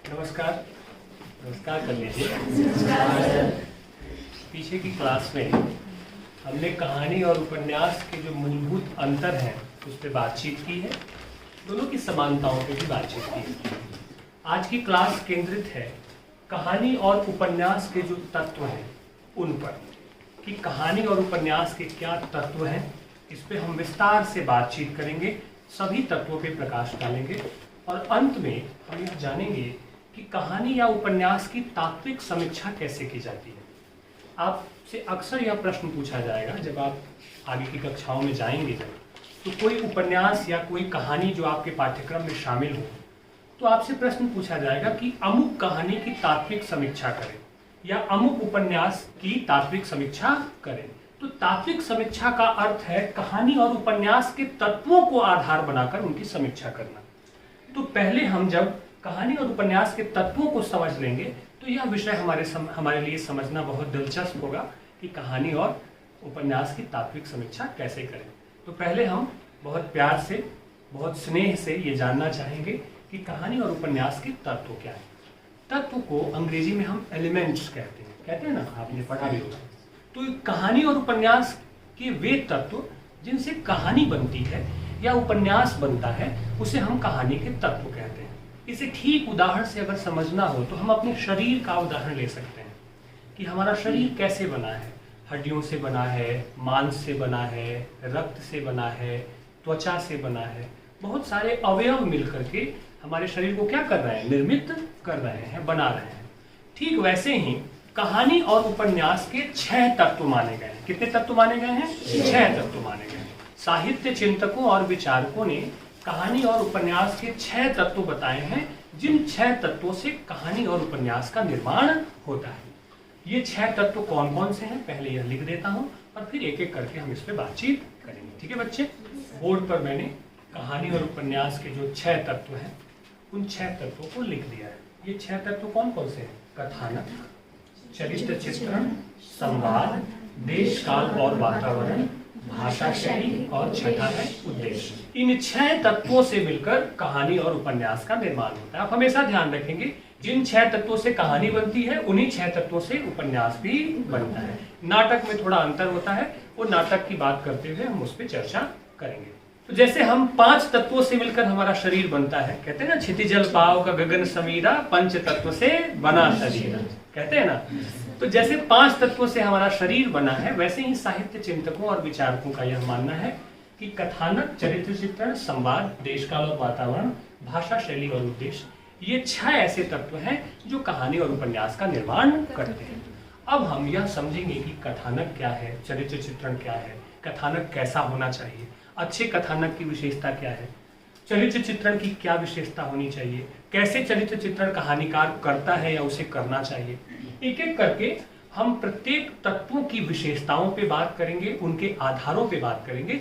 नमस्कार। नमस्कार कर लीजिए। पीछे की क्लास में हमने कहानी और उपन्यास के जो मूलभूत अंतर हैं उस पर बातचीत की है, दोनों की समानताओं पे भी बातचीत की है। आज की क्लास केंद्रित है कहानी और उपन्यास के जो तत्व हैं उन पर, कि कहानी और उपन्यास के क्या तत्व हैं, इस पे हम विस्तार से बातचीत करेंगे, सभी तत्वों पे प्रकाश डालेंगे और अंत में हम यह जानेंगे कि कहानी या उपन्यास की तात्विक समीक्षा कैसे की जाती है। आपसे अक्सर यह प्रश्न पूछा जाएगा जब आप आगे की कक्षाओं में जाएंगे, तो कोई उपन्यास या कोई कहानी जो आपके पाठ्यक्रम में शामिल हो, तो आपसे प्रश्न पूछा जाएगा कि अमुक कहानी की तात्विक समीक्षा करें या अमुक उपन्यास की तात्विक समीक्षा करें। तो तात्विक समीक्षा का अर्थ है कहानी और उपन्यास के तत्वों को आधार बनाकर उनकी समीक्षा करना। तो पहले हम जब कहानी और उपन्यास के तत्वों को समझ लेंगे तो यह विषय हमारे लिए समझना बहुत दिलचस्प होगा कि कहानी और उपन्यास की तात्विक समीक्षा कैसे करें। तो पहले हम बहुत प्यार से, बहुत स्नेह से ये जानना चाहेंगे कि कहानी और उपन्यास के तत्व क्या है। तत्व को अंग्रेजी में हम एलिमेंट्स कहते हैं ना, आपने पढ़ा भी होगा। तो कहानी और उपन्यास के वे तत्व जिनसे कहानी बनती है या उपन्यास बनता है उसे हम कहानी के तत्व कहते हैं। इसे ठीक उदाहरण से अगर समझना हो तो हम अपने शरीर का उदाहरण ले सकते हैं कि हमारा शरीर कैसे बना है। हड्डियों से बना है, मांस से बना है, रक्त से बना है, त्वचा से बना है। बहुत सारे अवयव मिलकर के हमारे शरीर को क्या कर रहे हैं, निर्मित कर रहे हैं, बना रहे हैं। ठीक वैसे ही कहानी और उपन्यास के 6 तत्व माने गए हैं। कितने तत्व माने गए हैं? 6 तत्व माने गए हैं। साहित्य चिंतकों और विचारकों ने कहानी और उपन्यास के 6 तत्व बताए हैं, जिन 6 तत्वों से कहानी और उपन्यास का निर्माण होता है। ये 6 तत्व कौन कौन से हैं पहले यह लिख देता हूं और फिर एक एक करके हम इस पे बातचीत करेंगे। ठीक है बच्चे? बोर्ड पर मैंने कहानी और उपन्यास के जो 6 तत्व हैं उन 6 तत्वों को लिख दिया है। ये 6 तत्व कौन कौन से हैं? कथानक, चरित्र चित्रण, संवाद, देश काल और वातावरण, भाषा शैली और छठा है उद्देश्य। इन 6 तत्वों से मिलकर कहानी और उपन्यास का निर्माण होता है। आप हमेशा ध्यान रखेंगे जिन 6 तत्वों से कहानी बनती है उन्हीं 6 तत्वों से उपन्यास भी बनता है। नाटक में थोड़ा अंतर होता है, वो नाटक की बात करते हुए हम उस पर चर्चा करेंगे। तो जैसे हम 5 तत्वों से मिलकर हमारा शरीर बनता है, कहते हैं ना, क्षितिजल पाव का गगन समीरा, पंच तत्व से बना शरीर, कहते हैं ना। तो जैसे 5 तत्वों से हमारा शरीर बना है, वैसे ही साहित्य चिंतकों और विचारकों का यह मानना है कि कथानक, चरित्र चित्रण, संवाद, देशकाल और वातावरण, भाषा शैली और उद्देश्य, ये 6 ऐसे तत्व हैं जो कहानी और उपन्यास का निर्माण करते हैं। अब हम यह समझेंगे कि कथानक क्या है, चरित्र चित्रण क्या है, कथानक कैसा होना चाहिए, अच्छे कथानक की विशेषता क्या है, चरित्र चित्रण की क्या विशेषता होनी चाहिए, कैसे चरित्र चित्रण कहानीकार करता है या उसे करना चाहिए। एक एक करके हम प्रत्येक तत्वों की विशेषताओं पे बात करेंगे, उनके आधारों पे बात करेंगे,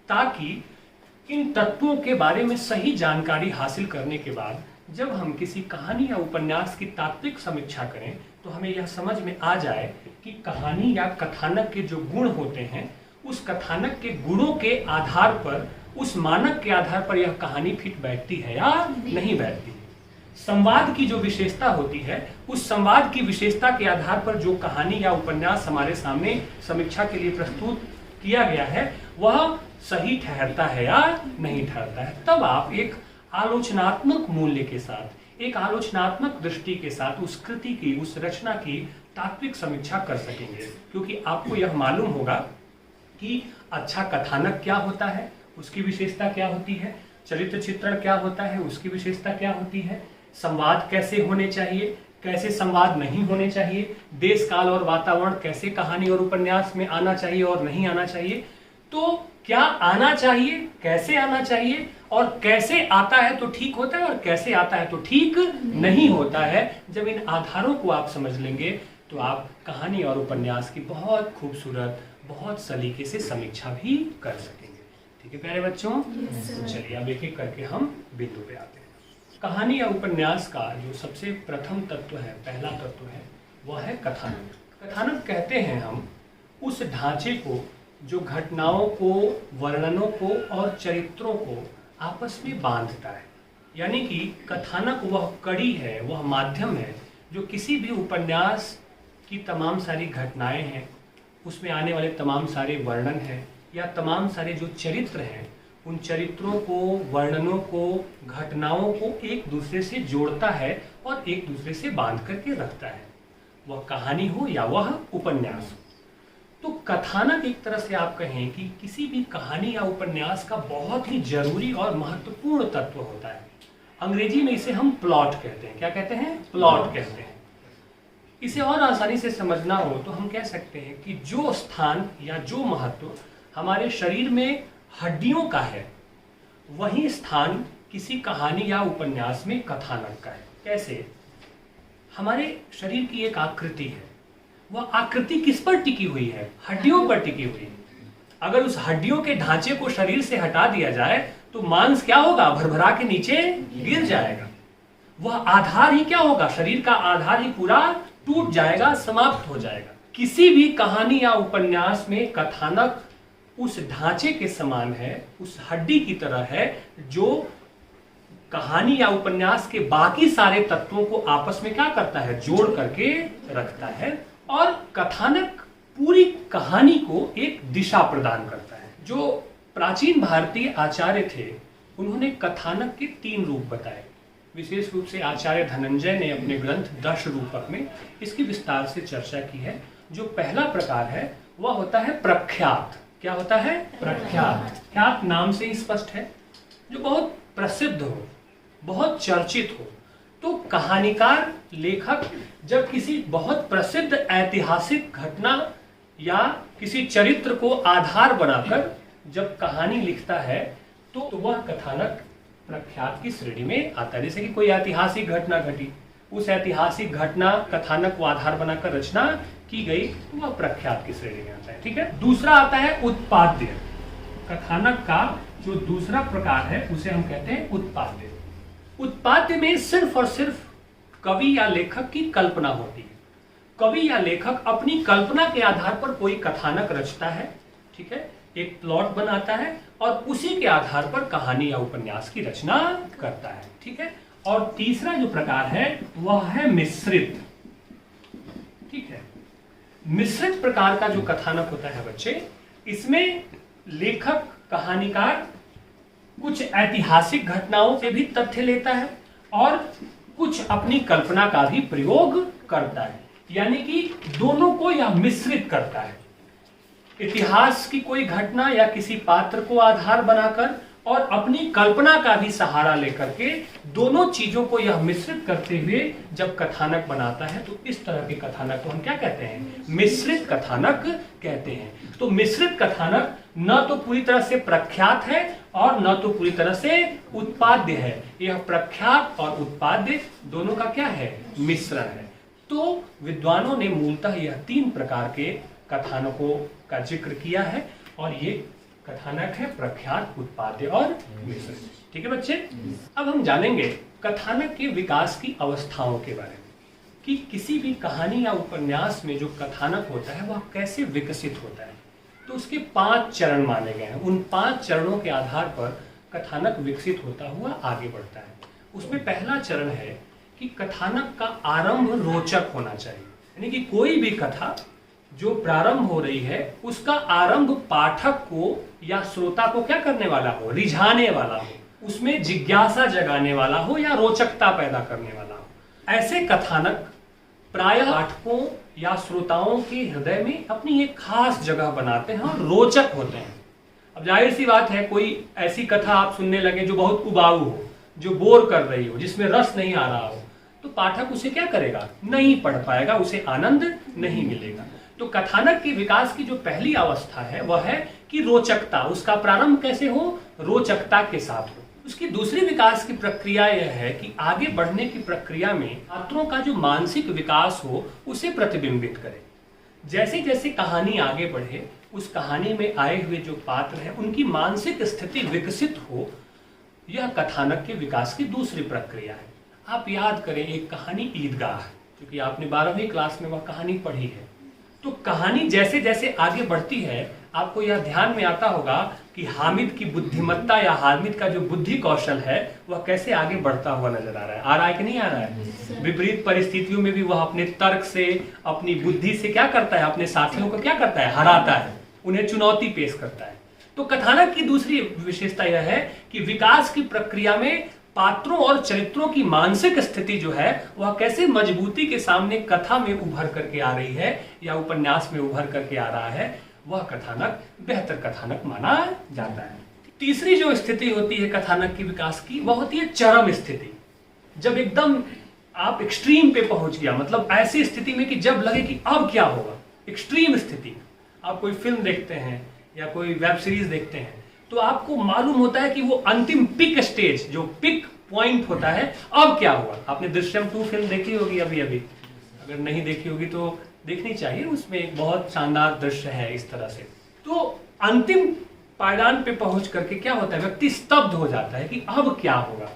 ताकि इन तत्वों के बारे में सही जानकारी हासिल करने के बाद जब हम किसी कहानी या उपन्यास की तात्विक समीक्षा करें तो हमें यह समझ में आ जाए कि कहानी या कथानक के जो गुण होते हैं, उस कथानक के गुणों के आधार पर, उस मानक के आधार पर यह कहानी फिट बैठती है या नहीं बैठती है। संवाद की जो विशेषता होती है, उस संवाद की विशेषता के आधार पर जो कहानी या उपन्यास हमारे सामने समीक्षा के लिए प्रस्तुत किया गया है वह सही ठहरता है या नहीं ठहरता है। तब आप एक आलोचनात्मक मूल्य के साथ, एक आलोचनात्मक दृष्टि के साथ उस कृति की, उस रचना की तात्विक समीक्षा कर सकेंगे, क्योंकि आपको यह मालूम होगा कि अच्छा कथानक क्या होता है, उसकी विशेषता क्या होती है, चरित्र चित्रण क्या होता है, उसकी विशेषता क्या होती है, संवाद कैसे होने चाहिए, कैसे संवाद नहीं होने चाहिए, देश काल और वातावरण कैसे कहानी और उपन्यास में आना चाहिए और नहीं आना चाहिए। तो क्या आना चाहिए, कैसे आना चाहिए, और कैसे आता है तो ठीक होता है और कैसे आता है तो ठीक नहीं होता है। जब इन आधारों को आप समझ लेंगे तो आप कहानी और उपन्यास की बहुत खूबसूरत, बहुत सलीके से समीक्षा भी कर सकेंगे। ठीक है प्यारे बच्चों? तो चलिए अब एक एक करके हम बिंदु पे आते हैं। कहानी या उपन्यास का जो सबसे प्रथम तत्व है, पहला तत्व है, वह है कथानक। कथानक कहते हैं हम उस ढांचे को जो घटनाओं को, वर्णनों को और चरित्रों को आपस में बांधता है यानी कि कथानक वह कड़ी है, वह माध्यम है जो किसी भी उपन्यास की तमाम सारी घटनाएं हैं, उसमें आने वाले तमाम सारे वर्णन हैं या तमाम सारे जो चरित्र हैं, उन चरित्रों को, वर्णनों को, घटनाओं को एक दूसरे से जोड़ता है और एक दूसरे से बांध करके रखता है, वह कहानी हो या वह उपन्यास हो। तो कथानक एक तरह से आप कहें कि किसी भी कहानी या उपन्यास का बहुत ही जरूरी और महत्वपूर्ण तत्व होता है। अंग्रेजी में इसे हम प्लॉट कहते हैं। क्या कहते हैं? प्लॉट कहते हैं। इसे और आसानी से समझना हो तो हम कह सकते हैं कि जो स्थान या जो महत्व हमारे शरीर में हड्डियों का है, वही स्थान किसी कहानी या उपन्यास में कथानक का है। कैसे? हमारे शरीर की एक आकृति है, वह आकृति किस पर टिकी हुई है? हड्डियों पर टिकी हुई है। अगर उस हड्डियों के ढांचे को शरीर से हटा दिया जाए तो मांस क्या होगा? भरभरा के नीचे गिर जाएगा। वह आधार ही क्या होगा? शरीर का आधार ही पूरा टूट जाएगा, समाप्त हो जाएगा। किसी भी कहानी या उपन्यास में कथानक उस ढांचे के समान है, उस हड्डी की तरह है जो कहानी या उपन्यास के बाकी सारे तत्वों को आपस में क्या करता है? जोड़ करके रखता है। और कथानक पूरी कहानी को एक दिशा प्रदान करता है। जो प्राचीन भारतीय आचार्य थे, उन्होंने कथानक के 3 रूप बताए। विशेष रूप से आचार्य धनंजय ने अपने ग्रंथ दश रूपक में इसकी विस्तार से चर्चा की है। जो पहला प्रकार है वह होता है प्रख्यात। क्या होता है? प्रख्यात। ख्यात नाम से ही स्पष्ट है, जो बहुत प्रसिद्ध हो, बहुत चर्चित हो। तो कहानीकार, लेखक जब किसी बहुत प्रसिद्ध ऐतिहासिक घटना या किसी चरित्र को आधार बनाकर जब कहानी लिखता है तो वह कथानक प्रख्यात की श्रेणी में आता है। जैसे कि कोई ऐतिहासिक घटना घटी, उस ऐतिहासिक घटना कथानक को आधार बनाकर रचना की गई तो वह प्रख्यात की श्रेणी में आता है। ठीक है। दूसरा आता है उत्पाद्य। कथानक का जो दूसरा प्रकार है उसे हम कहते हैं उत्पाद्य। उत्पाद्य में सिर्फ और सिर्फ कवि या लेखक की कल्पना होती है। कवि या लेखक अपनी कल्पना के आधार पर कोई कथानक रचता है, ठीक है, एक प्लॉट बनाता है और उसी के आधार पर कहानी या उपन्यास की रचना करता है। ठीक है। और तीसरा जो प्रकार है वह है मिश्रित। ठीक है। मिश्रित प्रकार का जो कथानक होता है बच्चे, इसमें लेखक, कहानीकार कुछ ऐतिहासिक घटनाओं से भी तथ्य लेता है और कुछ अपनी कल्पना का भी प्रयोग करता है। यानी कि दोनों को यह मिश्रित करता है। इतिहास की कोई घटना या किसी पात्र को आधार बनाकर और अपनी कल्पना का भी सहारा लेकर के दोनों चीजों को यह मिश्रित करते हुए जब कथानक बनाता है तो इस तरह के कथानक को हम क्या कहते हैं? मिश्रित कथानक कहते हैं। तो मिश्रित कथानक न तो पूरी तरह से प्रख्यात है और न तो पूरी तरह से उत्पाद्य है। यह प्रख्यात और उत्पाद्य दोनों का क्या है? मिश्रण है। तो विद्वानों ने मूलतः यह 3 प्रकार के कथानकों का जिक्र किया है और ये कथानक है प्रख्यात, उत्पाद्य और मिश्रित। ठीक है बच्चे। अब हम जानेंगे कथानक के विकास की अवस्थाओं के बारे में कि किसी भी कहानी या उपन्यास में जो कथानक होता है वह कैसे विकसित होता है। तो उसके 5 चरण माने गए हैं। उन 5 चरणों के आधार पर कथानक विकसित होता हुआ आगे बढ़ता है। उसमें पहला चरण है कि कथानक का आरंभ रोचक होना चाहिए। यानी कि कोई भी कथा जो प्रारंभ हो रही है उसका आरंभ पाठक को या श्रोता को क्या करने वाला हो? रिझाने वाला हो, उसमें जिज्ञासा जगाने वाला हो या रोचकता पैदा करने वाला हो। ऐसे कथानक प्रायः पाठकों या श्रोताओं के हृदय में अपनी एक खास जगह बनाते हैं और रोचक होते हैं। अब जाहिर सी बात है, कोई ऐसी कथा आप सुनने लगे जो बहुत उबाऊ हो, जो बोर कर रही हो, जिसमें रस नहीं आ रहा हो, तो पाठक उसे क्या करेगा? नहीं पढ़ पाएगा, उसे आनंद नहीं मिलेगा। तो कथानक के विकास की जो पहली अवस्था है वह है कि रोचकता। उसका प्रारंभ कैसे हो? रोचकता के साथ हो। उसकी दूसरी विकास की प्रक्रिया यह है कि आगे बढ़ने की प्रक्रिया में पात्रों का जो मानसिक विकास हो उसे प्रतिबिंबित करे। जैसे जैसे कहानी आगे बढ़े, उस कहानी में आए हुए जो पात्र हैं उनकी मानसिक स्थिति विकसित हो, यह कथानक के विकास की दूसरी प्रक्रिया है। आप याद करें एक कहानी ईदगाह, क्योंकि आपने 12वीं क्लास में वह कहानी पढ़ी है। तो कहानी जैसे जैसे आगे बढ़ती है, आपको यह ध्यान में आता होगा कि हामिद की बुद्धिमत्ता या हामिद का जो बुद्धि कौशल है वह कैसे आगे बढ़ता हुआ नजर आ रहा है कि नहीं आ रहा है। विपरीत परिस्थितियों में भी वह अपने तर्क से, अपनी बुद्धि से क्या करता है, अपने साथियों को क्या करता है, हराता है, उन्हें चुनौती पेश करता है। तो कथानक की दूसरी विशेषता यह है कि विकास की प्रक्रिया में पात्रों और चरित्रों की मानसिक स्थिति जो है वह कैसे मजबूती के सामने कथा में उभर करके आ रही है या उपन्यास में उभर करके आ रहा है, वह कथानक बेहतर कथानक माना जाता है। तीसरी जो स्थिति होती है कथानक की विकास की, वह होती है चरम स्थिति। जब एकदम आप एक्सट्रीम पे पहुंच गया, मतलब ऐसी स्थिति में कि जब लगे कि अब क्या होगा, एक्सट्रीम स्थिति। आप कोई फिल्म देखते हैं या कोई वेब सीरीज देखते हैं तो आपको मालूम होता है कि वो अंतिम पिक स्टेज, जो पिक पॉइंट होता है, अब क्या हुआ। आपने दृश्यम 2 फिल्म देखी होगी अभी, अगर नहीं देखी होगी तो देखनी चाहिए, उसमें एक बहुत शानदार दृश्य है इस तरह से। तो अंतिम पायदान पे पहुंच करके क्या होता है, व्यक्ति स्तब्ध हो जाता है कि अब क्या होगा।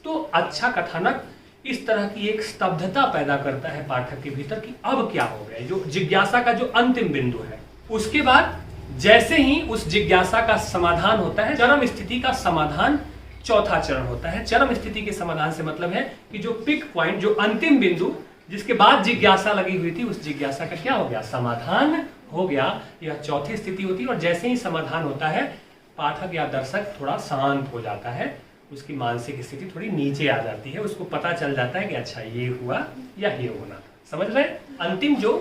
तो अच्छा कथानक इस तरह की एक स्तब्धता पैदा करता है पाठक के भीतर कि अब क्या हो गया, जो जिज्ञासा का जो अंतिम बिंदु है। उसके बाद जैसे ही उस जिज्ञासा का समाधान होता है, चरम स्थिति का समाधान चौथा चरण होता है। चरम स्थिति के समाधान से मतलब है कि जो पिक पॉइंट, जो अंतिम बिंदु जिसके बाद जिज्ञासा लगी हुई थी, उस जिज्ञासा का क्या हो गया, समाधान हो गया। यह चौथी स्थिति होती है। और जैसे ही समाधान होता है पाठक या दर्शक थोड़ा शांत हो जाता है, उसकी मानसिक स्थिति थोड़ी नीचे आ जाती है, उसको पता चल जाता है कि अच्छा ये हुआ या ये होना। समझ रहे? अंतिम जो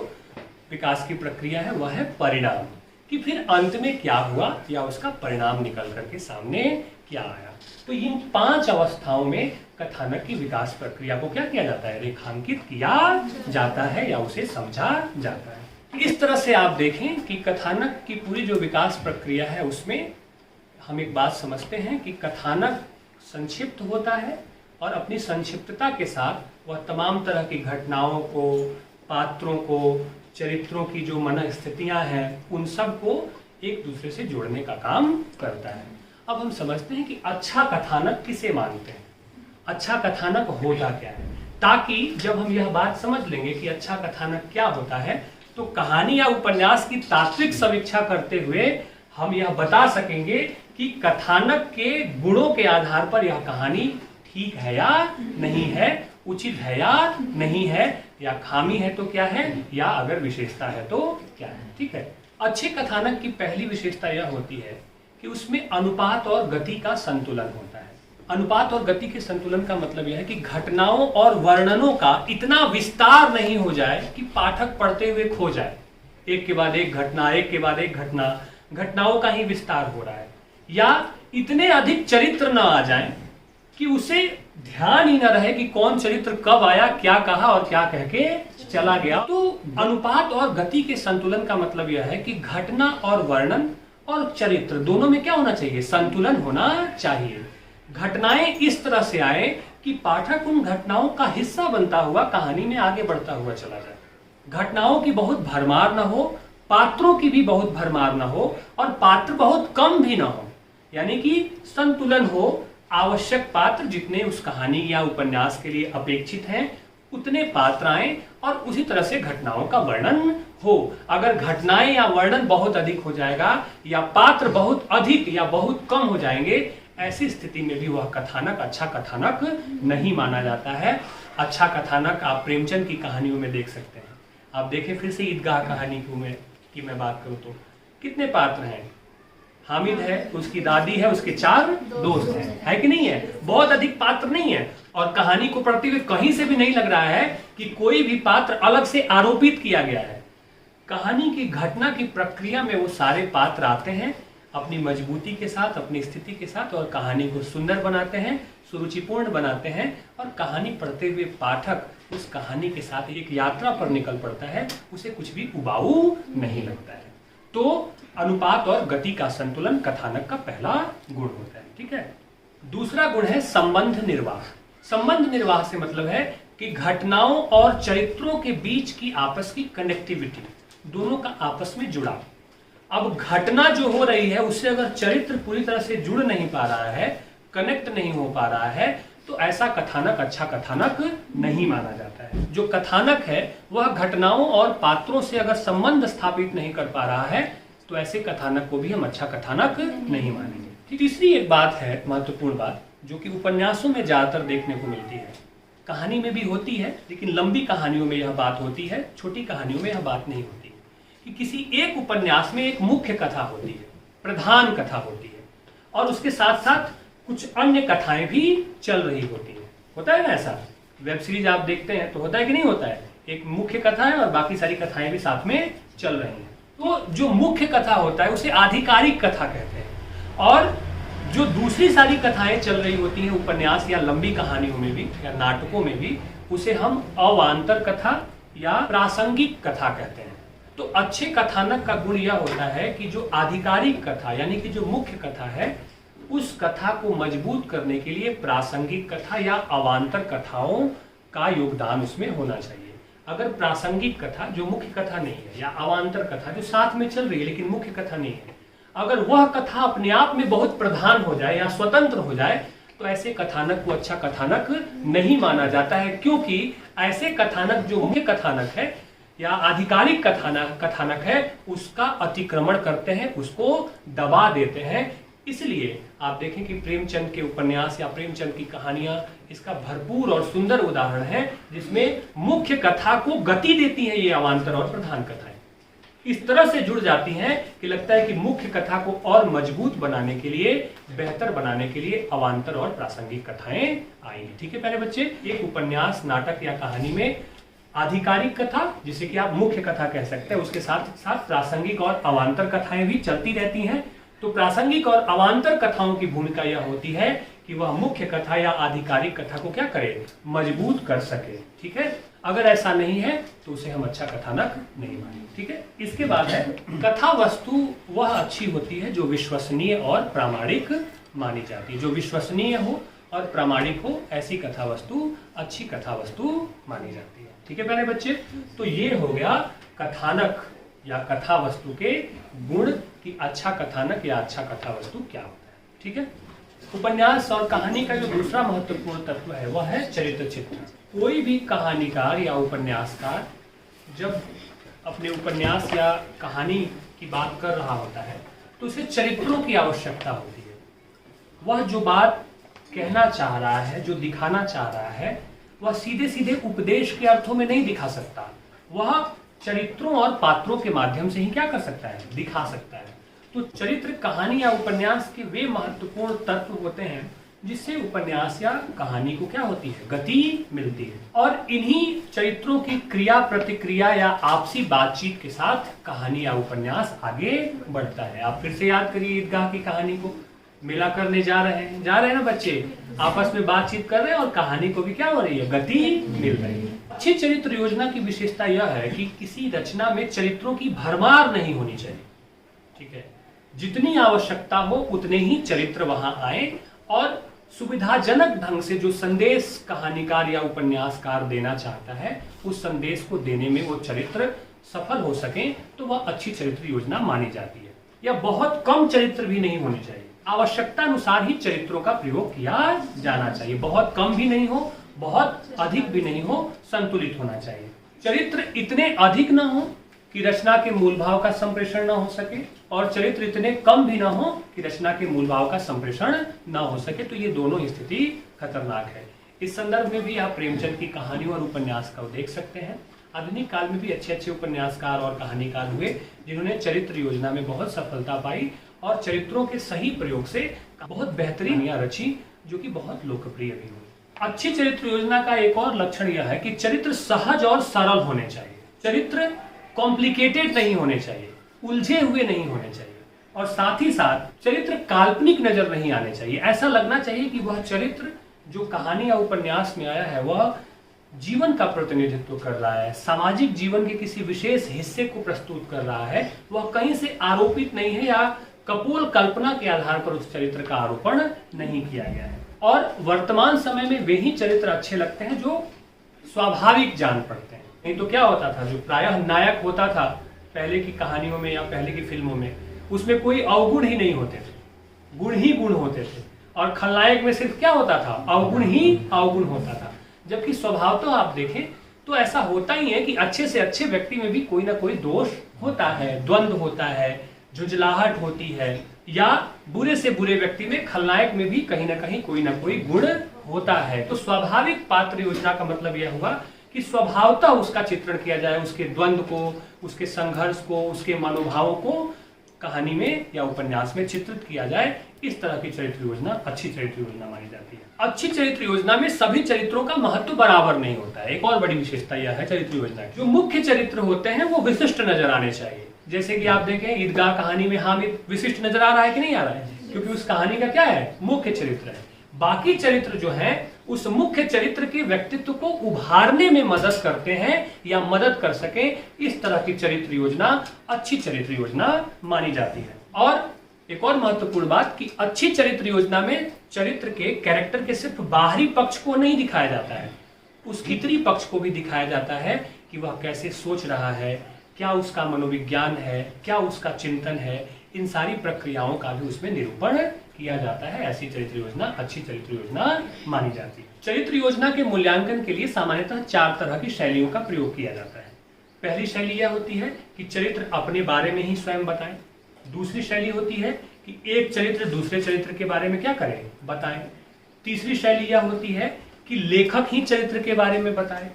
विकास की प्रक्रिया है वह है परिणाम, कि फिर अंत में क्या हुआ या उसका परिणाम निकल करके सामने क्या आया। तो इन 5 अवस्थाओं में कथानक की विकास प्रक्रिया को क्या किया जाता है, रेखांकित किया जाता है या उसे समझा जाता है। इस तरह से आप देखें कि कथानक की पूरी जो विकास प्रक्रिया है उसमें हम एक बात समझते हैं कि कथानक संक्षिप्त होता है और अपनी संक्षिप्तता के साथ वह तमाम तरह की घटनाओं को, पात्रों को, चरित्रों की जो मन स्थितियां हैं उन सब को एक दूसरे से जोड़ने का काम करता है। अब हम समझते हैं कि अच्छा कथानक किसे मानते हैं, अच्छा कथानक होता क्या है, ताकि जब हम यह बात समझ लेंगे कि अच्छा कथानक क्या होता है तो कहानी या उपन्यास की तात्विक समीक्षा करते हुए हम यह बता सकेंगे कि कथानक के गुणों के आधार पर यह कहानी ठीक है या नहीं है, उचित है या नहीं है, या खामी है तो क्या है, या अगर विशेषता है तो क्या है। ठीक है। अच्छे कथानक की पहली विशेषता यह होती है कि उसमें अनुपात और गति का संतुलन होता है। अनुपात और गति के संतुलन का मतलब यह है कि घटनाओं और वर्णनों का इतना विस्तार नहीं हो जाए कि पाठक पढ़ते हुए खो जाए। एक के बाद एक घटना, एक के बाद एक घटना, घटनाओं का ही विस्तार हो रहा है, या इतने अधिक चरित्र न आ जाएं कि उसे ध्यान ही न रहे कि कौन चरित्र कब आया, क्या कहा और क्या कह के चला गया। तो अनुपात और गति के संतुलन का मतलब यह है कि घटना और वर्णन और चरित्र दोनों में क्या होना चाहिए, संतुलन होना चाहिए। घटनाएं इस तरह से आए कि पाठक उन घटनाओं का हिस्सा बनता हुआ कहानी में आगे बढ़ता हुआ चला जाए। घटनाओं की बहुत भरमार न हो, पात्रों की भी बहुत भरमार न हो, और पात्र बहुत कम भी न हो, यानी कि संतुलन हो। आवश्यक पात्र जितने उस कहानी या उपन्यास के लिए अपेक्षित हैं उतने पात्र आए और उसी तरह से घटनाओं का वर्णन हो। अगर घटनाएं या वर्णन बहुत अधिक हो जाएगा या पात्र बहुत अधिक या बहुत कम हो जाएंगे, ऐसी स्थिति में भी वह कथानक अच्छा कथानक नहीं माना जाता है। अच्छा कथानक आप प्रेमचंद की कहानियों में देख सकते हैं। आप देखें फिर से ईदगाह कहानी की मैं बात करूं तो कितने पात्र हैं, हामिद है, उसकी दादी है, उसके 4 दोस्त हैं, है कि नहीं है, बहुत अधिक पात्र नहीं है। और कहानी को पढ़ते हुए कहीं से भी नहीं लग रहा है कि कोई भी पात्र अलग से आरोपित किया गया है। कहानी की घटना की प्रक्रिया में वो सारे पात्र आते हैं अपनी मजबूती के साथ, अपनी स्थिति के साथ, और कहानी को सुंदर बनाते हैं, सुरुचिपूर्ण बनाते हैं, और कहानी पढ़ते हुए पाठक उस कहानी के साथ एक यात्रा पर निकल पड़ता है, उसे कुछ भी उबाऊ नहीं लगता है। तो अनुपात और गति का संतुलन कथानक का पहला गुण होता है। ठीक है। दूसरा गुण है संबंध निर्वाह। संबंध निर्वाह से मतलब है कि घटनाओं और चरित्रों के बीच की आपस की कनेक्टिविटी, दोनों का आपस में जुड़ाव। अब घटना जो हो रही है उससे अगर चरित्र पूरी तरह से जुड़ नहीं पा रहा है, कनेक्ट नहीं हो पा रहा है, तो ऐसा कथानक अच्छा कथानक नहीं माना जाता है। जो कथानक है वह घटनाओं और पात्रों से अगर संबंध स्थापित नहीं कर पा रहा है तो ऐसे कथानक को भी हम अच्छा कथानक नहीं मानेंगे। ठीक, तीसरी एक बात है, महत्वपूर्ण बात, जो कि उपन्यासों में ज्यादातर देखने को मिलती है, कहानी में भी होती है लेकिन लंबी कहानियों में यह बात होती है, छोटी कहानियों में यह बात नहीं होती, कि किसी एक उपन्यास में एक मुख्य कथा होती है, प्रधान कथा होती है, और उसके साथ साथ कुछ अन्य कथाएं भी चल रही होती हैं। होता है ना ऐसा? वेब सीरीज आप देखते हैं तो होता है कि नहीं होता है? एक मुख्य कथा है और बाकी सारी कथाएं भी साथ में चल रही हैं। तो जो मुख्य कथा होता है उसे आधिकारिक कथा कहते हैं, और जो दूसरी सारी कथाएं चल रही होती हैं उपन्यास या लंबी कहानियों में भी या नाटकों में भी, उसे हम अवान्तर कथा या प्रासंगिक कथा कहते हैं। तो अच्छे कथानक का गुण यह होता है कि जो आधिकारिक कथा यानी कि जो मुख्य कथा है, उस कथा को मजबूत करने के लिए प्रासंगिक कथा या अवान्तर कथाओं का योगदान उसमें होना चाहिए। अगर प्रासंगिक कथा जो मुख्य कथा नहीं है या अवान्तर कथा जो साथ में चल रही है लेकिन मुख्य कथा नहीं है, अगर वह कथा अपने आप में बहुत प्रधान हो जाए या स्वतंत्र हो जाए तो ऐसे कथानक को अच्छा कथानक नहीं माना जाता है, क्योंकि ऐसे कथानक जो मुख्य कथानक है या आधिकारिक कथानक है उसका अतिक्रमण करते हैं, उसको दबा देते हैं। इसलिए आप देखें कि प्रेमचंद के उपन्यास या प्रेमचंद की कहानियां इसका भरपूर और सुंदर उदाहरण है, जिसमें मुख्य कथा को गति देती है ये अवान्तर और प्रधान कथाएं। इस तरह से जुड़ जाती हैं कि लगता है कि मुख्य कथा को और मजबूत बनाने के लिए, बेहतर बनाने के लिए अवान्तर और प्रासंगिक कथाएं आई हैं। ठीक है प्यारे बच्चे, एक उपन्यास, नाटक या कहानी में आधिकारिक कथा जिसे कि आप मुख्य कथा कह सकते हैं, उसके साथ साथ प्रासंगिक और अवान्तर कथाएं भी चलती रहती हैं। तो प्रासंगिक और अवान्तर कथाओं की भूमिका यह होती है कि वह मुख्य कथा या आधिकारिक कथा को क्या करे, मजबूत कर सके। ठीक है, अगर ऐसा नहीं है तो उसे हम अच्छा कथानक नहीं मानेंगे। ठीक है, इसके बाद है कथा वस्तु वह अच्छी होती है जो विश्वसनीय और प्रामाणिक मानी जाती है। जो विश्वसनीय हो और प्रामाणिक हो, ऐसी कथा वस्तु अच्छी कथा वस्तु मानी जाती है। ठीक है प्यारे बच्चे, तो ये हो गया कथानक या कथा वस्तु के गुण कि अच्छा कथानक या अच्छा कथा वस्तु क्या होता है। ठीक है, उपन्यास और कहानी का जो दूसरा महत्वपूर्ण तत्व है वह है चरित्र चित्र। कोई भी कहानीकार या उपन्यासकार जब अपने उपन्यास या कहानी की बात कर रहा होता है तो उसे चरित्रों की आवश्यकता होती है। वह जो बात कहना चाह रहा है, जो दिखाना चाह रहा है, वह सीधे सीधे उपदेश के अर्थों में नहीं दिखा सकता, वह चरित्रों और पात्रों के माध्यम से ही क्या कर सकता है, दिखा सकता है। तो चरित्र कहानी या उपन्यास के वे महत्वपूर्ण तत्व होते हैं जिससे उपन्यास या कहानी को क्या होती है, गति मिलती है। और इन्हीं चरित्रों की क्रिया प्रतिक्रिया या आपसी बातचीत के साथ कहानी या उपन्यास आगे बढ़ता है। आप फिर से याद करिए ईदगाह की कहानी को, मेला करने जा रहे हैं ना बच्चे, आपस में बातचीत कर रहे हैं और कहानी को भी क्या हो रही है, गति मिल रही है। अच्छी चरित्र योजना की विशेषता यह है कि किसी रचना में चरित्रों की भरमार नहीं होनी चाहिए। ठीक है, जितनी आवश्यकता हो उतने ही चरित्र वहां आए और सुविधाजनक ढंग से जो संदेश कहानीकार या उपन्यासकार देना चाहता है उस संदेश को देने में वो चरित्र सफल हो सके तो वह अच्छी चरित्र योजना मानी जाती है। या बहुत कम चरित्र भी नहीं होने चाहिए, आवश्यकता अनुसार ही चरित्रों का प्रयोग किया जाना चाहिए। बहुत कम भी नहीं हो, बहुत अधिक भी नहीं हो, संतुलित होना चाहिए। चरित्र इतने अधिक ना हो कि रचना के मूल भाव का संप्रेषण ना हो सके और चरित्र इतने कम भी ना हो कि रचना के मूल भाव का संप्रेषण ना हो सके, तो ये दोनों स्थिति खतरनाक है। इस संदर्भ में भी आप प्रेमचंद की कहानियों और उपन्यास को देख सकते हैं। आधुनिक काल में भी अच्छे अच्छे उपन्यासकार और कहानीकार हुए जिन्होंने चरित्र योजना में बहुत सफलता पाई और चरित्रों के सही प्रयोग से बहुत बेहतरीन रची जो कि बहुत लोकप्रिय भी हुई। अच्छी चरित्र योजना का एक और लक्षण यह है कि चरित्र सहज और सरल होने चाहिए। चरित्र कॉम्प्लिकेटेड नहीं होने चाहिए, उलझे हुए नहीं होने चाहिए और साथ ही साथ चरित्र काल्पनिक नजर नहीं आने चाहिए। ऐसा लगना चाहिए कि वह चरित्र जो कहानी या उपन्यास में आया है वह जीवन का प्रतिनिधित्व कर रहा है, सामाजिक जीवन के किसी विशेष हिस्से को प्रस्तुत कर रहा है। वह कहीं से आरोपित नहीं है या कपोल कल्पना के आधार पर उस चरित्र का आरोपण नहीं किया गया है। और वर्तमान समय में वे ही चरित्र अच्छे लगते हैं जो स्वाभाविक जान पड़ते हैं। नहीं तो क्या होता था, जो प्रायः नायक होता था पहले की कहानियों में या पहले की फिल्मों में, उसमें कोई अवगुण ही नहीं होते थे, गुण ही गुण होते थे। और खलनायक में सिर्फ क्या होता था, अवगुण ही अवगुण होता था। जबकि स्वभाव तो आप देखें तो ऐसा होता ही है कि अच्छे से अच्छे व्यक्ति में भी कोई ना कोई दोष होता है, द्वंद्व होता है, झुंझलाहट होती है, या बुरे से बुरे व्यक्ति में, खलनायक में भी कहीं ना कहीं कोई ना कोई गुण होता है। तो स्वाभाविक पात्र योजना का मतलब यह हुआ कि स्वभावतः उसका चित्रण किया जाए, उसके द्वंद्व को, उसके संघर्ष को, उसके मनोभावों को कहानी में या उपन्यास में चित्रित किया जाए। इस तरह की चरित्र योजना अच्छी चरित्र योजना मानी जाती है। अच्छी चरित्र योजना में सभी चरित्रों का महत्व बराबर नहीं होता है। एक और बड़ी विशेषता यह है चरित्र योजना की, जो मुख्य चरित्र होते हैं वो विशिष्ट नजर आने चाहिए। जैसे कि आप देखें ईदगाह कहानी में हामिद विशिष्ट नजर आ रहा है कि नहीं आ रहा है, क्योंकि उस कहानी का क्या है, मुख्य चरित्र है। बाकी चरित्र जो है उस मुख्य चरित्र के व्यक्तित्व को उभारने में मदद करते हैं या मदद कर सके, इस तरह की चरित्र योजना अच्छी चरित्र योजना मानी जाती है। और एक और महत्वपूर्ण बात कि अच्छी चरित्र योजना में चरित्र के कैरेक्टर के सिर्फ बाहरी पक्ष को नहीं दिखाया जाता है, उसके भीतरी पक्ष को भी दिखाया जाता है कि वह कैसे सोच रहा है, क्या उसका मनोविज्ञान है, क्या उसका चिंतन है। इन सारी प्रक्रियाओं का भी उसमें निरूपण किया जाता है। ऐसी चरित्र योजना अच्छी चरित्र योजना मानी जाती है। चरित्र योजना के मूल्यांकन के लिए सामान्यतः 4 तरह की शैलियों का प्रयोग किया जाता है। पहली शैली यह होती है कि चरित्र अपने बारे में ही स्वयं बताएं। दूसरी शैली होती है कि एक चरित्र दूसरे चरित्र के बारे में क्या करे, बताएं। तीसरी शैली यह होती है कि लेखक ही चरित्र के बारे में बताए।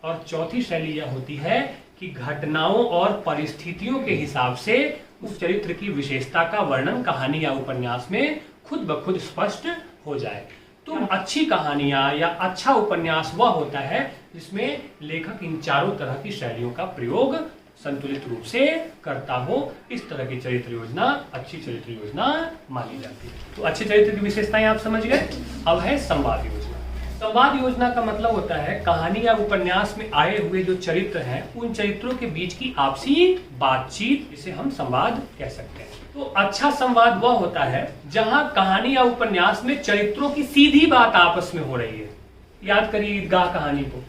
और चौथी शैली यह होती है कि घटनाओं और परिस्थितियों के हिसाब से उस चरित्र की विशेषता का वर्णन कहानी या उपन्यास में खुद ब खुद स्पष्ट हो जाए। तो अच्छी कहानियां या अच्छा उपन्यास वह होता है जिसमें लेखक इन चारों तरह की शैलियों का प्रयोग संतुलित रूप से करता हो। इस तरह की चरित्र योजना अच्छी चरित्र योजना मानी जाती है। तो अच्छे चरित्र की विशेषताएं आप समझ गए। अब है संवाद योजना। संवाद योजना का मतलब होता है कहानी या उपन्यास में आए हुए जो चरित्र हैं उन चरित्रों के बीच की आपसी बातचीत, जिसे हम संवाद कह सकते हैं। तो अच्छा संवाद वह होता है जहां कहानी या उपन्यास में चरित्रों की सीधी बात आपस में हो रही है। याद करिए ईदगाह कहानी को,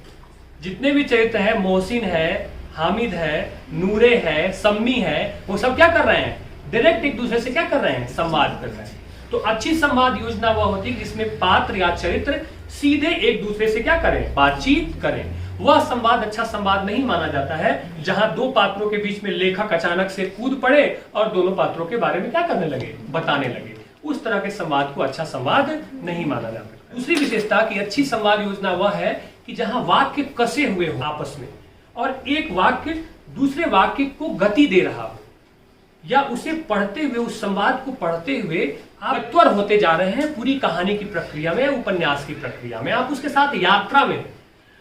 जितने भी चरित्र हैं, मोहसिन है, हामिद है, नूरे है, सम्मी है, वो सब क्या कर रहे हैं, डायरेक्ट एक दूसरे से क्या कर रहे हैं, संवाद कर रहे हैं। तो अच्छी संवाद योजना वह होती है जिसमें पात्र या चरित्र सीधे एक दूसरे से क्या करें, बातचीत करें। वह संवाद अच्छा संवाद नहीं माना जाता है जहां दो पात्रों के बीच में लेखक अचानक से कूद पड़े और दोनों पात्रों के बारे में क्या करने लगे, बताने लगे। उस तरह के संवाद को अच्छा संवाद नहीं माना जाता। दूसरी विशेषता की अच्छी संवाद योजना वह है कि जहां वाक्य कसे हुए हो आपस में और एक वाक्य दूसरे वाक्य को गति दे रहा हो, या उसे पढ़ते हुए, उस संवाद को पढ़ते हुए आप त्वर होते जा रहे हैं पूरी कहानी की प्रक्रिया में, उपन्यास की प्रक्रिया में, आप उसके साथ यात्रा में।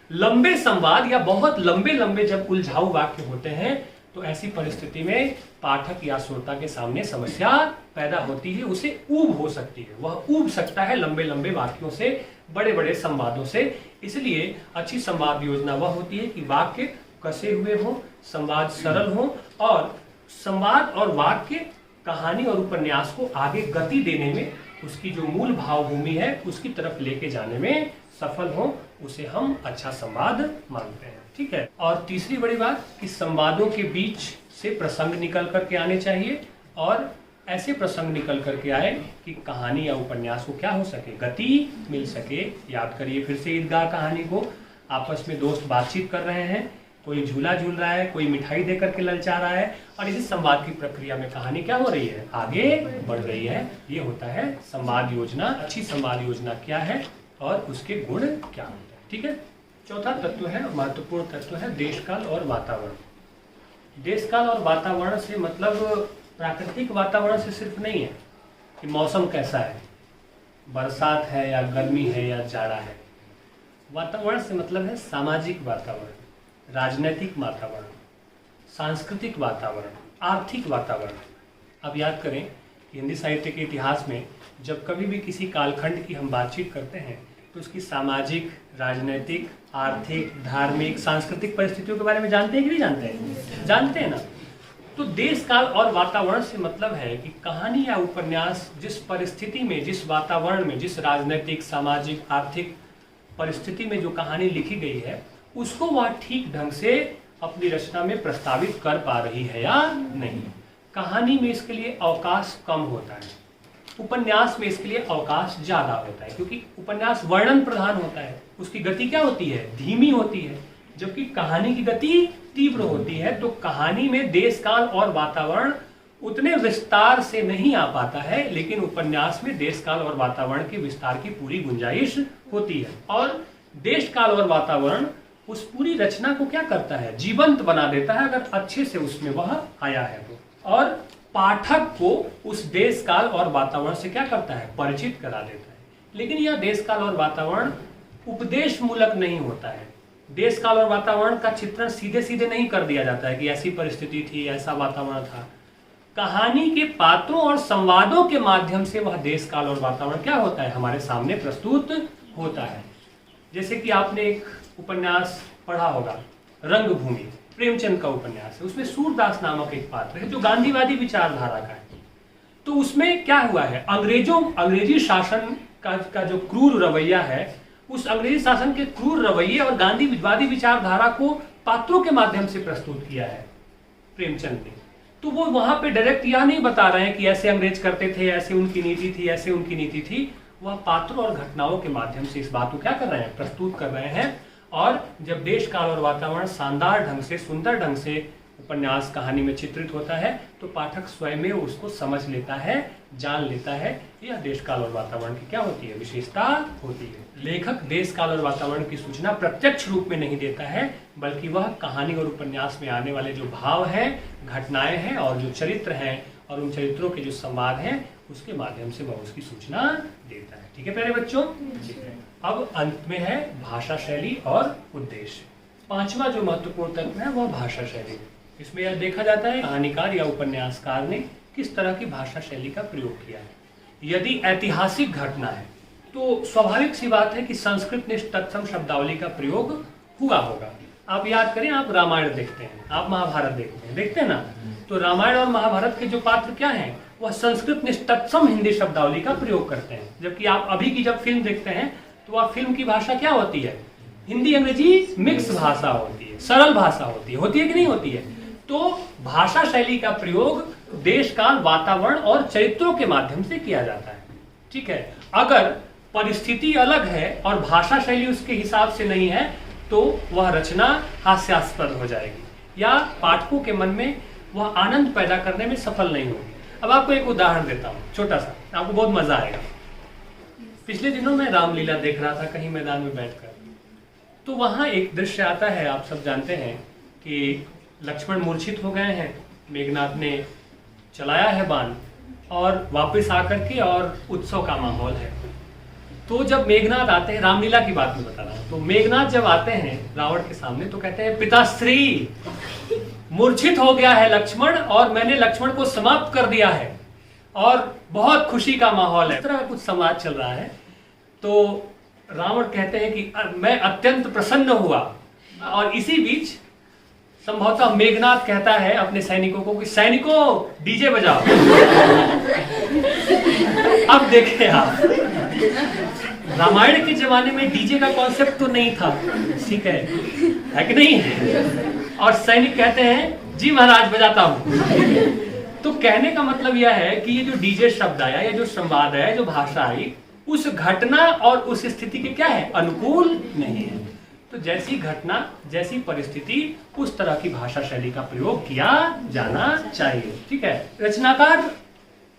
लंबे संवाद या बहुत लंबे लंबे जब उलझाऊ वाक्य होते हैं तो ऐसी परिस्थिति में पाठक या श्रोता के सामने समस्या पैदा होती है, उसे ऊब हो सकती है, वह ऊब सकता है लंबे लंबे वाक्यों से, बड़े बड़े संवादों से। इसलिए अच्छी संवाद योजना वह होती है कि वाक्य कसे हुए हो, संवाद सरल हो और संवाद और वाक्य कहानी और उपन्यास को आगे गति देने में, उसकी जो मूल भावभूमि है उसकी तरफ लेके जाने में सफल हो, उसे हम अच्छा संवाद मानते हैं। ठीक है। और तीसरी बड़ी बात कि संवादों के बीच से प्रसंग निकल करके आने चाहिए और ऐसे प्रसंग निकल करके आए कि कहानी या उपन्यास को क्या हो सके, गति मिल सके। याद करिए फिर से ईदगाह कहानी को, आपस में दोस्त बातचीत कर रहे हैं, कोई झूला झूल रहा है, कोई मिठाई देकर के ललचा रहा है और इसी संवाद की प्रक्रिया में कहानी क्या हो रही है, आगे बढ़ रही है। ये होता है संवाद योजना। अच्छी संवाद योजना क्या है और उसके गुण क्या होते हैं। ठीक है। चौथा तत्व है, महत्वपूर्ण तत्व है देशकाल और वातावरण। देशकाल और वातावरण से मतलब प्राकृतिक वातावरण से सिर्फ नहीं है कि मौसम कैसा है, बरसात है या गर्मी है या जाड़ा है। वातावरण से मतलब है सामाजिक वातावरण, राजनीतिक वातावरण, सांस्कृतिक वातावरण, आर्थिक वातावरण। अब याद करें कि हिंदी साहित्य के इतिहास में जब कभी भी किसी कालखंड की हम बातचीत करते हैं तो उसकी सामाजिक, राजनीतिक, आर्थिक, धार्मिक, सांस्कृतिक परिस्थितियों के बारे में जानते हैं कि नहीं जानते हैं? जानते हैं ना। तो देश काल और वातावरण से मतलब है कि कहानी या उपन्यास जिस परिस्थिति में, जिस वातावरण में, जिस राजनीतिक, सामाजिक, आर्थिक परिस्थिति में जो कहानी लिखी गई है उसको वह ठीक ढंग से अपनी रचना में प्रस्तावित कर पा रही है या नहीं। कहानी में इसके लिए अवकाश कम होता है, उपन्यास में इसके लिए अवकाश ज्यादा होता है, क्योंकि उपन्यास वर्णन प्रधान होता है, उसकी गति क्या होती है, धीमी होती है, जबकि कहानी की गति तीव्र होती है। तो कहानी में देश काल और वातावरण उतने विस्तार से नहीं आ पाता है, लेकिन उपन्यास में देश काल और वातावरण के विस्तार की पूरी गुंजाइश होती है। और देश काल और वातावरण उस पूरी रचना को क्या करता है, जीवंत बना देता है, अगर अच्छे से उसमें वह आया है तो। और पाठक को उस देश काल और वातावरण से क्या करता है, परिचित करा देता है। लेकिन यह देश काल और वातावरण उपदेश मूलक नहीं होता है। देश काल और वातावरण का चित्रण सीधे सीधे नहीं कर दिया जाता है कि ऐसी परिस्थिति थी, ऐसा वातावरण था। कहानी के पात्रों और संवादों के माध्यम से वह देश काल और वातावरण क्या होता है, हमारे सामने प्रस्तुत होता है। जैसे कि आपने एक उपन्यास पढ़ा होगा, रंगभूमि, प्रेमचंद का उपन्यास है। उसमें सूरदास नामक एक पात्र है जो गांधीवादी विचारधारा का है। तो उसमें क्या हुआ है, अंग्रेजी शासन का जो क्रूर रवैया है, उस अंग्रेजी शासन के क्रूर रवैये और गांधीवादी विचारधारा को पात्रों के माध्यम से प्रस्तुत किया है प्रेमचंद ने। तो वो वहां पे डायरेक्ट यह नहीं बता रहे हैं कि ऐसे अंग्रेज करते थे, ऐसे उनकी नीति थी, ऐसे उनकी नीति थी। वह पात्रों और घटनाओं के माध्यम से इस बात को क्या कर रहे हैं, प्रस्तुत कर रहे हैं। और जब देश काल और वातावरण शानदार ढंग से, सुंदर ढंग से उपन्यास कहानी में चित्रित होता है तो पाठक स्वयं में उसको समझ लेता है, जान लेता है। यह देश काल और वातावरण की क्या होती है, विशेषता होती है। लेखक देश काल और वातावरण की सूचना प्रत्यक्ष रूप में नहीं देता है, बल्कि वह कहानी और उपन्यास में आने वाले जो भाव हैं, घटनाएं हैं और जो चरित्र हैं और उन चरित्रों के जो संवाद हैं, उसके माध्यम से वह उसकी सूचना देता है। ठीक है प्यारे बच्चों, ठीक है। अब अंत में है भाषा शैली और उद्देश्य। पांचवा जो महत्वपूर्ण तत्व है वह भाषा शैली। इसमें यह देखा जाता है कहानीकार या उपन्यासकार ने किस तरह की भाषा शैली का प्रयोग किया है। यदि ऐतिहासिक घटना है तो स्वाभाविक सी बात है कि संस्कृत निष्ठ तत्सम शब्दावली का प्रयोग हुआ होगा। आप याद करें, आप रामायण देखते हैं, आप महाभारत देखते हैं ना, तो रामायण और महाभारत के जो पात्र क्या हैं, वह संस्कृत निष्ठ तत्सम हिंदी शब्दावली का प्रयोग करते हैं। जबकि आप अभी की जब फिल्म देखते हैं तो वह फिल्म की भाषा क्या होती है, हिंदी अंग्रेजी मिक्स भाषा होती है, सरल भाषा होती है कि नहीं होती है। तो भाषा शैली का प्रयोग देश काल, वातावरण और चरित्रों के माध्यम से किया जाता है। ठीक है, अगर परिस्थिति अलग है और भाषा शैली उसके हिसाब से नहीं है तो वह रचना हास्यास्पद हो जाएगी या पाठकों के मन में वह आनंद पैदा करने में सफल नहीं होगी। अब आपको एक उदाहरण देता हूँ छोटा सा, आपको बहुत मजा आएगा। पिछले दिनों मैं रामलीला देख रहा था कहीं मैदान में बैठकर, तो वहां एक दृश्य आता है, आप सब जानते हैं कि लक्ष्मण मूर्छित हो गए हैं, मेघनाथ ने चलाया है बाण और वापस आकर के और उत्सव का माहौल है। तो जब मेघनाथ आते हैं, रामलीला की बात मैं बता रहा हूँ, तो मेघनाथ जब आते हैं रावण के सामने तो कहते हैं, पिताश्री मूर्छित हो गया है लक्ष्मण और मैंने लक्ष्मण को समाप्त कर दिया है और बहुत खुशी का माहौल है। इस तरह का कुछ संवाद चल रहा है। तो रावण कहते हैं कि मैं अत्यंत प्रसन्न हुआ। और इसी बीच संभवतः मेघनाथ कहता है अपने सैनिकों को कि सैनिकों डीजे बजाओ। अब देखें आप, रामायण के जमाने में डीजे का कॉन्सेप्ट तो नहीं था, ठीक है कि नहीं? और सैनिक कहते हैं जी महाराज बजाता हूं। तो कहने का मतलब यह है कि ये जो डीजे शब्द आया, ये जो संवाद है, जो भाषा आई, उस घटना और उस स्थिति के क्या है, अनुकूल नहीं है। तो जैसी घटना, जैसी परिस्थिति, उस तरह की भाषा शैली का प्रयोग किया जाना चाहिए। ठीक है, रचनाकार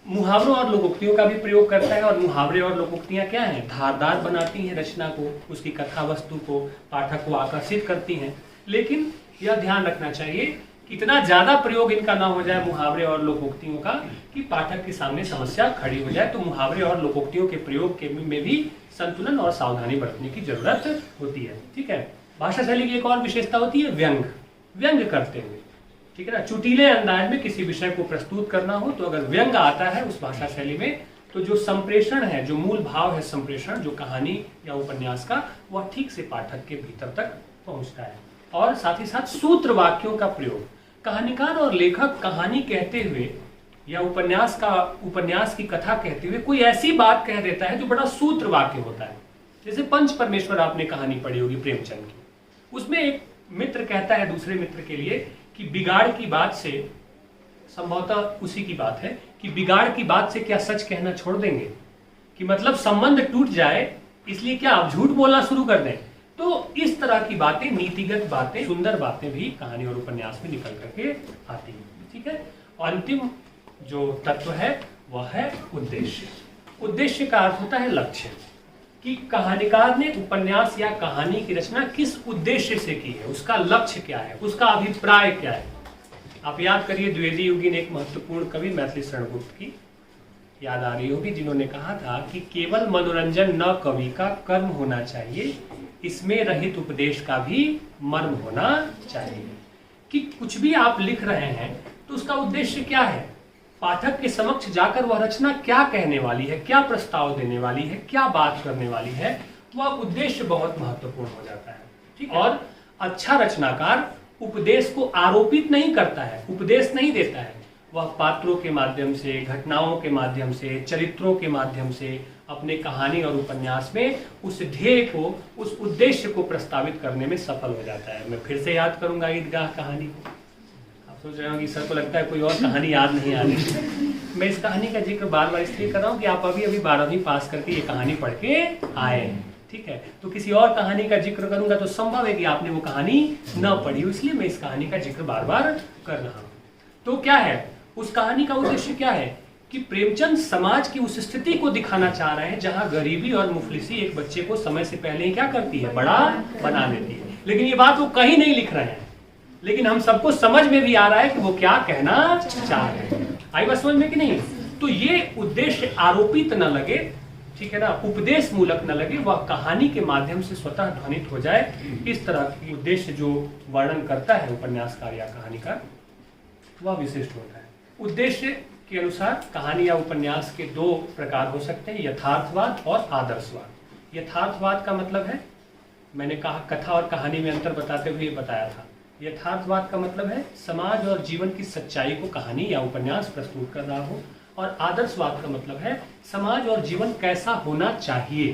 मुहावरों और लोकोक्तियों का भी प्रयोग करता है और मुहावरे और लोकोक्तियां क्या हैं, धारदार बनाती हैं रचना को, उसकी कथा वस्तु को, पाठक को आकर्षित करती हैं। लेकिन यह ध्यान रखना चाहिए कि इतना ज्यादा प्रयोग इनका ना हो जाए मुहावरे और लोकोक्तियों का कि पाठक के सामने समस्या खड़ी हो जाए। तो मुहावरे और लोकोक्तियों के प्रयोग के में भी संतुलन और सावधानी बरतने की जरूरत होती है। ठीक है, भाषा शैली की एक और विशेषता होती है व्यंग, व्यंग करते हुए। ठीक है ना, चुटीले अंदाज में किसी विषय को प्रस्तुत करना हो तो अगर व्यंग आता है उस भाषा शैली में, तो जो संप्रेषण है, जो मूल भाव है संप्रेषण, जो कहानी या उपन्यास का, वह ठीक से पाठक के भीतर तक पहुंचता है। और साथ ही साथ सूत्र वाक्यों का प्रयोग, कहानीकार और लेखक कहानी कहते हुए या उपन्यास की कथा कहते हुए कोई ऐसी बात कह देता है जो बड़ा सूत्र वाक्य होता है। जैसे पंच परमेश्वर आपने कहानी पढ़ी होगी प्रेमचंद की, उसमें एक मित्र कहता है दूसरे मित्र के लिए कि बिगाड़ की बात से, संभवतः उसी की बात है कि बिगाड़ की बात से क्या सच कहना छोड़ देंगे, कि मतलब संबंध टूट जाए इसलिए क्या आप झूठ बोलना शुरू कर दें। तो इस तरह की बातें, नीतिगत बातें, सुंदर बातें भी कहानी और उपन्यास में निकल करके आती हैं। ठीक है, और अंतिम जो तत्व है वह है उद्देश्य। उद्देश्य का अर्थ होता है लक्ष्य, कि कहानीकार ने उपन्यास या कहानी की रचना किस उद्देश्य से की है, उसका लक्ष्य क्या है, उसका अभिप्राय क्या है। आप याद करिए द्विवेदी युगीन एक महत्वपूर्ण कवि मैथिली शरण गुप्त की याद आ रही होगी, जिन्होंने कहा था कि केवल मनोरंजन न कवि का कर्म होना चाहिए, इसमें रहित उपदेश का भी मर्म होना चाहिए। कि कुछ भी आप लिख रहे हैं तो उसका उद्देश्य क्या है, पाठक के समक्ष जाकर वह रचना क्या कहने वाली है, क्या प्रस्ताव देने वाली है, क्या बात करने वाली है, वह उद्देश्य बहुत महत्वपूर्ण हो जाता है। ठीक, और अच्छा रचनाकार उपदेश को आरोपित नहीं करता है, उपदेश नहीं देता है, वह पात्रों के माध्यम से, घटनाओं के माध्यम से, चरित्रों के माध्यम से अपने कहानी और उपन्यास में उस ध्येय को, उस उद्देश्य को प्रस्तावित करने में सफल हो जाता है। मैं फिर से याद करूंगा ईदगाह कहानी को। आप सोच रहे हो कि सर को लगता है कोई और कहानी याद नहीं आ रही। मैं इस कहानी का जिक्र बार बार इसलिए कर रहा हूँ कि आप अभी 12वीं पास करके ये कहानी पढ़ के आए, ठीक है। तो किसी और कहानी का जिक्र करूंगा तो संभव है कि आपने वो कहानी न पढ़ी हो, इसलिए मैं इस कहानी का जिक्र बार बार कर रहा हूँ। तो क्या है उस कहानी का उद्देश्य, क्या है कि प्रेमचंद समाज की उस स्थिति को दिखाना चाह रहे हैं जहां गरीबी और मुफलिसी एक बच्चे को समय से पहले ही क्या करती है, बड़ा बना देती है। लेकिन ये बात वो कहीं नहीं लिख रहे हैं, लेकिन हम सबको समझ में भी आ रहा है कि वो क्या कहना चाह रहे हैं। आई बात समझ में कि नहीं। तो ये उद्देश्य आरोपित न लगे, ठीक है ना, उपदेश मूलक न लगे, वह कहानी के माध्यम से स्वतः ध्वनित हो जाए। इस तरह की उद्देश्य जो वर्णन करता है उपन्यासकार या कहानीकार, वह विशिष्ट होता है। उद्देश्य के अनुसार कहानी या उपन्यास के दो प्रकार हो सकते हैं, यथार्थवाद और आदर्शवाद। यथार्थवाद का मतलब है, मैंने कहा कथा और कहानी में अंतर बताते हुए बताया था। यथार्थवाद का मतलब है समाज और जीवन की सच्चाई को कहानी या उपन्यास प्रस्तुत कर रहा हो, और आदर्शवाद का मतलब है समाज और जीवन कैसा होना चाहिए,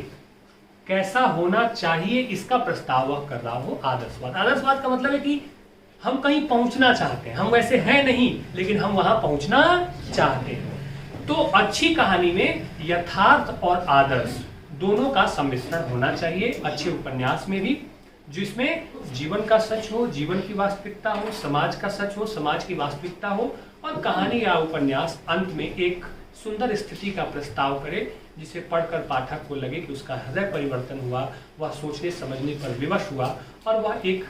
कैसा होना चाहिए इसका प्रस्ताव वह कर रहा हो। आदर्शवाद, आदर्शवाद का मतलब है कि हम कहीं पहुंचना चाहते हैं, हम वैसे हैं नहीं लेकिन हम वहां पहुंचना चाहते हैं। तो अच्छी कहानी में यथार्थ और आदर्श दोनों का सम्मिश्रण होना चाहिए। अच्छे उपन्यास में भी, जिसमें जीवन का सच हो, जीवन की वास्तविकता हो, समाज का सच हो, समाज की वास्तविकता हो, और कहानी या उपन्यास अंत में एक सुंदर स्थिति का प्रस्ताव करे जिसे पढ़कर पाठक को लगे कि उसका हृदय परिवर्तन हुआ, वह सोचने समझने पर विवश हुआ और वह एक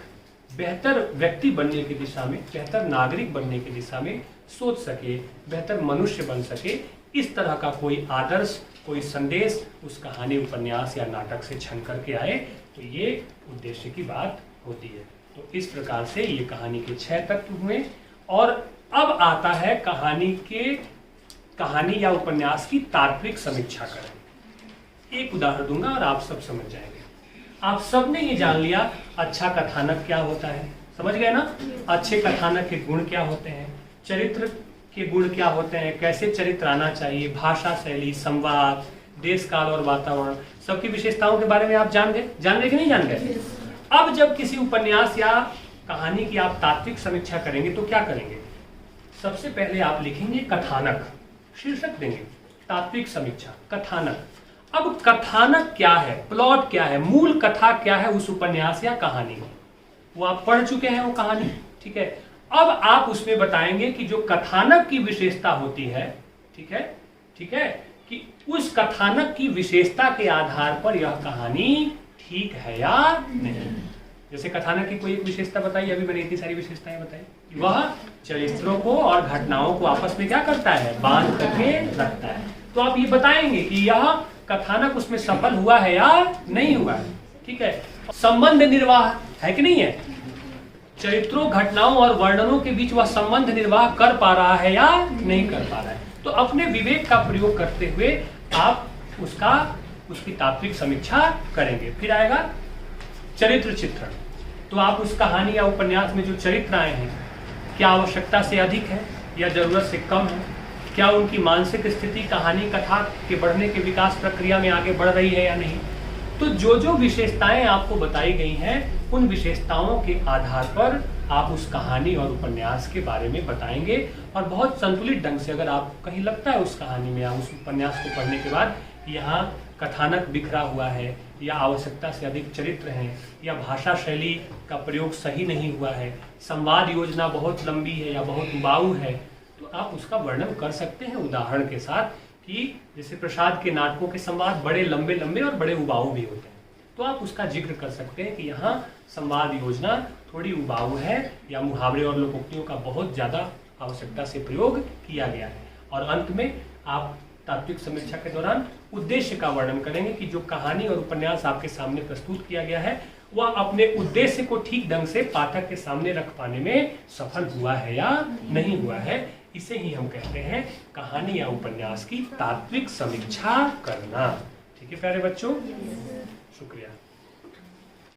बेहतर व्यक्ति बनने की दिशा में, बेहतर नागरिक बनने की दिशा में सोच सके, बेहतर मनुष्य बन सके। इस तरह का कोई आदर्श, कोई संदेश उस कहानी, उपन्यास या नाटक से छन करके आए, तो ये उद्देश्य की बात होती है। तो इस प्रकार से ये कहानी के 6 तत्व हुए। और अब आता है कहानी या उपन्यास की तात्विक समीक्षा करें। एक उदाहरण दूंगा और आप सब समझ जाएंगे। आप सबने ये जान लिया अच्छा कथानक क्या होता है, समझ गए ना। अच्छे कथानक के गुण क्या होते हैं, चरित्र के गुण क्या होते हैं, कैसे चरित्र आना चाहिए, भाषा शैली, संवाद, देश काल और वातावरण, सबकी विशेषताओं के बारे में आप जान गए कि नहीं जान गए। अब जब किसी उपन्यास या कहानी की आप तात्विक समीक्षा करेंगे तो क्या करेंगे, सबसे पहले आप लिखेंगे कथानक, शीर्षक देंगे तात्विक समीक्षा, कथानक। अब कथानक क्या है, प्लॉट क्या है, मूल कथा क्या है उस उपन्यास या कहानी में, वो आप पढ़ चुके हैं वो कहानी, ठीक है। अब आप उसमें बताएंगे कि जो कथानक की विशेषता होती है, ठीक है, कि उस कथानक की विशेषता के आधार पर यह कहानी ठीक है या नहीं। जैसे कथानक की कोई एक विशेषता बताई, अभी मैंने इतनी सारी विशेषताएं बताई, वह चरित्रों को और घटनाओं को आपस में क्या करता है, बांध करके रखता है। तो आप ये बताएंगे कि यह कथानक उसमें सफल हुआ है या नहीं हुआ है, ठीक है। संबंध निर्वाह है कि नहीं है, चरित्रों, घटनाओं और वर्णनों के बीच वह संबंध निर्वाह कर पा रहा है या नहीं कर पा रहा है। तो अपने विवेक का प्रयोग करते हुए आप उसकी तात्विक समीक्षा करेंगे। फिर आएगा चरित्र चित्रण। तो आप उस कहानी या उपन्यास में जो चरित्र आए हैं, क्या आवश्यकता से अधिक है या जरूरत से कम है, क्या उनकी मानसिक स्थिति कहानी कथा के बढ़ने के विकास प्रक्रिया में आगे बढ़ रही है या नहीं। तो जो जो विशेषताएं आपको बताई गई हैं, उन विशेषताओं के आधार पर आप उस कहानी और उपन्यास के बारे में बताएंगे। और बहुत संतुलित ढंग से, अगर आपको कहीं लगता है उस कहानी में या उस उपन्यास को पढ़ने के बाद यहाँ कथानक बिखरा हुआ है, या आवश्यकता से अधिक चरित्र हैं, या भाषा शैली का प्रयोग सही नहीं हुआ है, संवाद योजना बहुत लंबी है या बहुत उबाऊ है, तो आप उसका वर्णन कर सकते हैं उदाहरण के साथ कि जैसे प्रसाद के नाटकों के संवाद बड़े लंबे लंबे और बड़े उबाऊ भी होते हैं, तो आप उसका जिक्र कर सकते हैं कि यहाँ संवाद योजना थोड़ी उबाऊ है या मुहावरे और लोकोक्तियों का बहुत ज़्यादा आवश्यकता से प्रयोग किया गया है। और अंत में आप तात्विक समीक्षा के दौरान उद्देश्य का वर्णन करेंगे कि जो कहानी और उपन्यास आपके सामने प्रस्तुत किया गया है वह अपने उद्देश्य को ठीक ढंग से पाठक के सामने रख पाने में सफल हुआ है या नहीं हुआ है। इसे ही हम कहते हैं कहानी या उपन्यास की तात्विक समीक्षा करना। ठीक है प्यारे बच्चों, शुक्रिया।